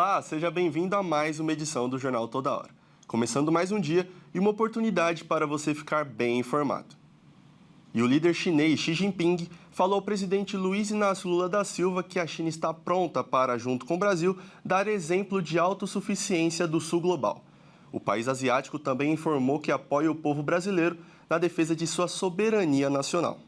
Olá, seja bem-vindo a mais uma edição do Jornal Toda Hora. Começando mais um dia e uma oportunidade para você ficar bem informado. E o líder chinês Xi Jinping falou ao presidente Luiz Inácio Lula da Silva que a China está pronta para, junto com o Brasil, dar exemplo de autossuficiência do sul global. O país asiático também informou que apoia o povo brasileiro na defesa de sua soberania nacional.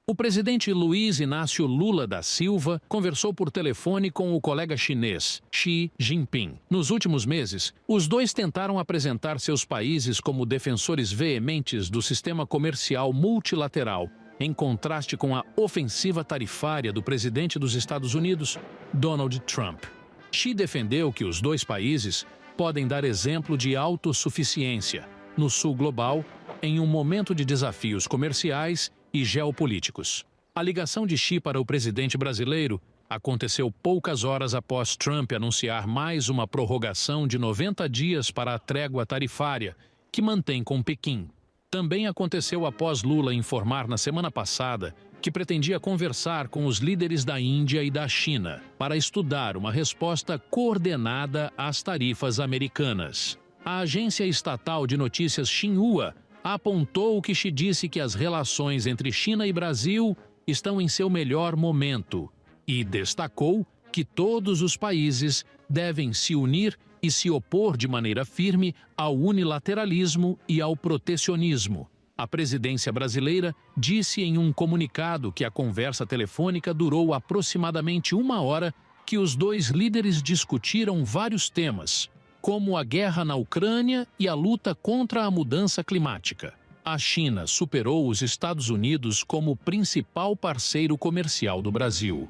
O presidente Luiz Inácio Lula da Silva conversou por telefone com o colega chinês Xi Jinping. Nos últimos meses, os dois tentaram apresentar seus países como defensores veementes do sistema comercial multilateral, em contraste com a ofensiva tarifária do presidente dos Estados Unidos, Donald Trump. Xi defendeu que os dois países podem dar exemplo de autossuficiência no sul global em um momento de desafios comerciais e geopolíticos. A ligação de Xi para o presidente brasileiro aconteceu poucas horas após Trump anunciar mais uma prorrogação de 90 dias para a trégua tarifária, que mantém com Pequim. Também aconteceu após Lula informar na semana passada que pretendia conversar com os líderes da Índia e da China para estudar uma resposta coordenada às tarifas americanas. A agência estatal de notícias Xinhua apontou que Xi disse que as relações entre China e Brasil estão em seu melhor momento e destacou que todos os países devem se unir e se opor de maneira firme ao unilateralismo e ao protecionismo. A presidência brasileira disse em um comunicado que a conversa telefônica durou aproximadamente 1 hora, que os dois líderes discutiram vários temas, como a guerra na Ucrânia e a luta contra a mudança climática. A China superou os Estados Unidos como principal parceiro comercial do Brasil.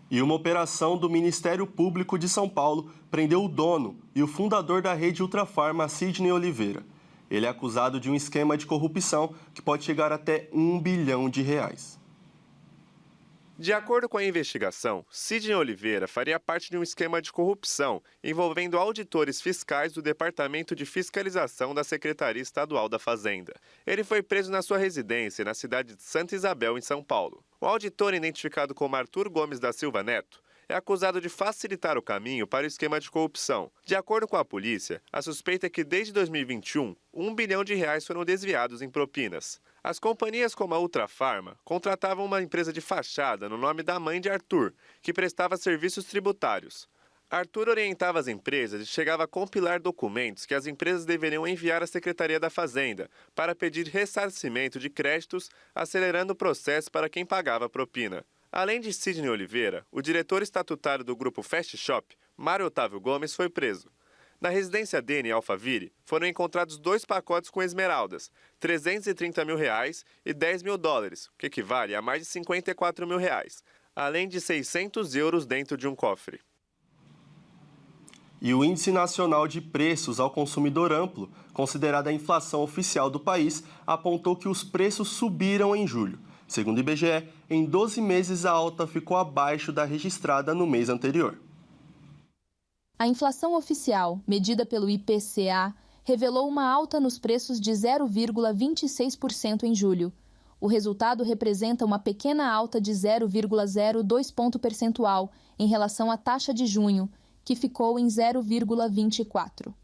E uma operação do Ministério Público de São Paulo prendeu o dono e o fundador da rede Ultrafarma, Sidney Oliveira. Ele é acusado de um esquema de corrupção que pode chegar até R$1 bilhão. De acordo com a investigação, Sidney Oliveira faria parte de um esquema de corrupção envolvendo auditores fiscais do Departamento de Fiscalização da Secretaria Estadual da Fazenda. Ele foi preso na sua residência na cidade de Santa Isabel, em São Paulo. O auditor, identificado como Arthur Gomes da Silva Neto, é acusado de facilitar o caminho para o esquema de corrupção. De acordo com a polícia, a suspeita é que desde 2021, R$1 bilhão foram desviados em propinas. As companhias como a Ultrafarma contratavam uma empresa de fachada no nome da mãe de Arthur, que prestava serviços tributários. Arthur orientava as empresas e chegava a compilar documentos que as empresas deveriam enviar à Secretaria da Fazenda para pedir ressarcimento de créditos, acelerando o processo para quem pagava a propina. Além de Sidney Oliveira, o diretor estatutário do grupo Fast Shop, Mário Otávio Gomes, foi preso. Na residência dele, em Alphaville, foram encontrados 2 pacotes com esmeraldas, R$330 mil e $10 mil, o que equivale a mais de R$54 mil, além de 600 euros dentro de um cofre. E o Índice Nacional de Preços ao Consumidor Amplo, considerada a inflação oficial do país, apontou que os preços subiram em julho. Segundo o IBGE, em 12 meses a alta ficou abaixo da registrada no mês anterior. A inflação oficial, medida pelo IPCA, revelou uma alta nos preços de 0,26% em julho. O resultado representa uma pequena alta de 0,02 ponto percentual em relação à taxa de junho, que ficou em 0,24.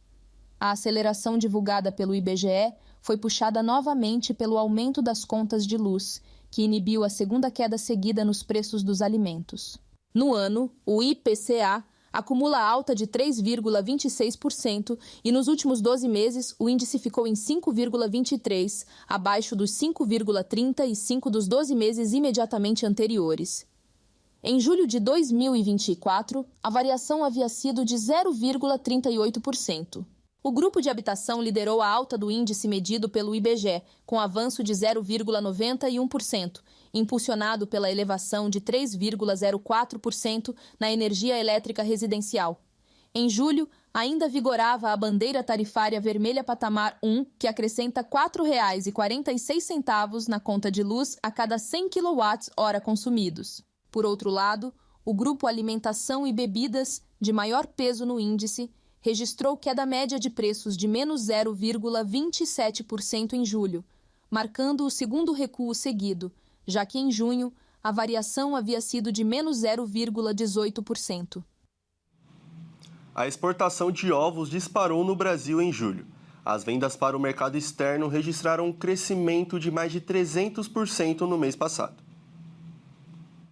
A aceleração divulgada pelo IBGE foi puxada novamente pelo aumento das contas de luz, que inibiu a segunda queda seguida nos preços dos alimentos. No ano, o IPCA acumula alta de 3,26% e nos últimos 12 meses o índice ficou em 5,23%, abaixo dos 5,35% dos 12 meses imediatamente anteriores. Em julho de 2024, a variação havia sido de 0,38%. O grupo de habitação liderou a alta do índice medido pelo IBGE, com avanço de 0,91%, impulsionado pela elevação de 3,04% na energia elétrica residencial. Em julho, ainda vigorava a bandeira tarifária vermelha patamar 1, que acrescenta R$ 4,46 na conta de luz a cada 100 kWh consumidos. Por outro lado, o grupo Alimentação e Bebidas, de maior peso no índice, registrou queda média de preços de menos 0,27% em julho, marcando o segundo recuo seguido, já que em junho A variação havia sido de menos 0,18%. A exportação de ovos disparou no Brasil em julho. As vendas para o mercado externo registraram um crescimento de mais de 300% no mês passado.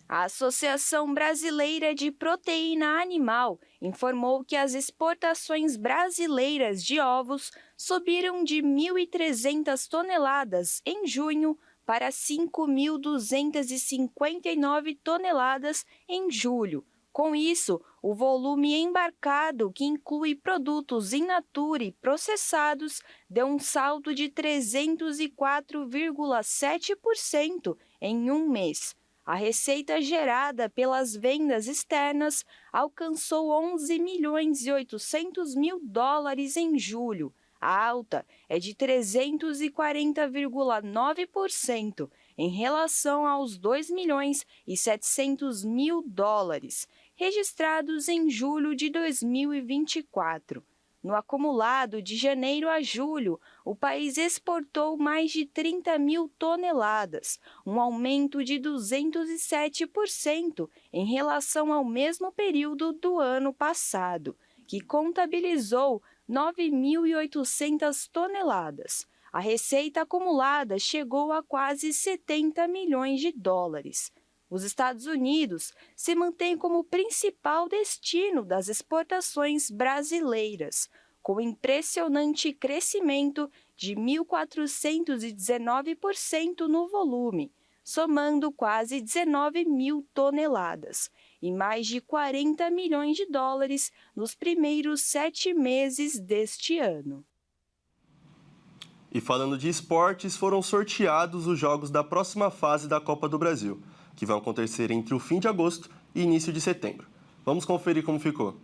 A Associação Brasileira de Proteína Animal informou que as exportações brasileiras de ovos subiram de 1.300 toneladas em junho para 5.259 toneladas em julho. Com isso, o volume embarcado, que inclui produtos in natura processados, deu um salto de 304,7% em um mês. A receita gerada pelas vendas externas alcançou 11.800.000 dólares em julho. A alta é de 340,9% em relação aos 2.700.000 dólares registrados em julho de 2024. No acumulado de janeiro a julho, o país exportou mais de 30.000 toneladas, um aumento de 207% em relação ao mesmo período do ano passado, que contabilizou 9.800 toneladas. A receita acumulada chegou a quase 70 milhões de dólares. Os Estados Unidos se mantêm como principal destino das exportações brasileiras, com impressionante crescimento de 1.419% no volume, somando quase 19.000 toneladas e mais de 40 milhões de dólares nos primeiros 7 meses deste ano. E falando de esportes, foram sorteados os jogos da próxima fase da Copa do Brasil, que vão acontecer entre o fim de agosto e início de setembro. Vamos conferir como ficou.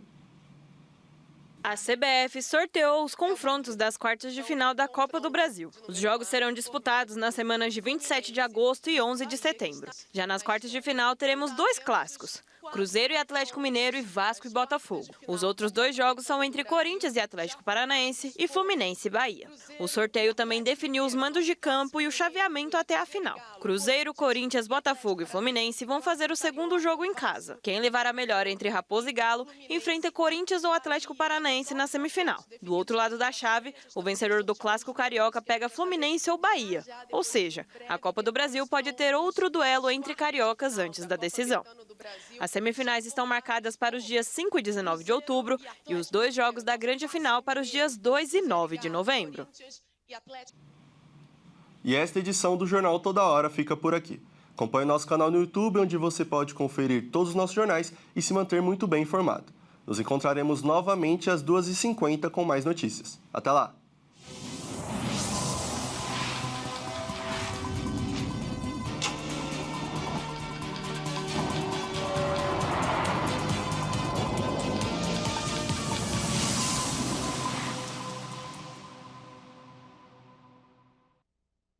A CBF sorteou os confrontos das quartas de final da Copa do Brasil. Os jogos serão disputados nas semanas de 27 de agosto e 11 de setembro. Já nas quartas de final, teremos 2 clássicos: Cruzeiro e Atlético Mineiro e Vasco e Botafogo. Os outros 2 jogos são entre Corinthians e Atlético Paranaense e Fluminense e Bahia. O sorteio também definiu os mandos de campo e o chaveamento até a final. Cruzeiro, Corinthians, Botafogo e Fluminense vão fazer o segundo jogo em casa. Quem levar a melhor entre Raposa e Galo enfrenta Corinthians ou Atlético Paranaense na semifinal. Do outro lado da chave, o vencedor do Clássico Carioca pega Fluminense ou Bahia. Ou seja, a Copa do Brasil pode ter outro duelo entre cariocas antes da decisão. As semifinais estão marcadas para os dias 5 e 19 de outubro e os 2 jogos da grande final para os dias 2 e 9 de novembro. E esta edição do Jornal Toda Hora fica por aqui. Acompanhe nosso canal no YouTube, onde você pode conferir todos os nossos jornais e se manter muito bem informado. Nos encontraremos novamente às 2h50 com mais notícias. Até lá!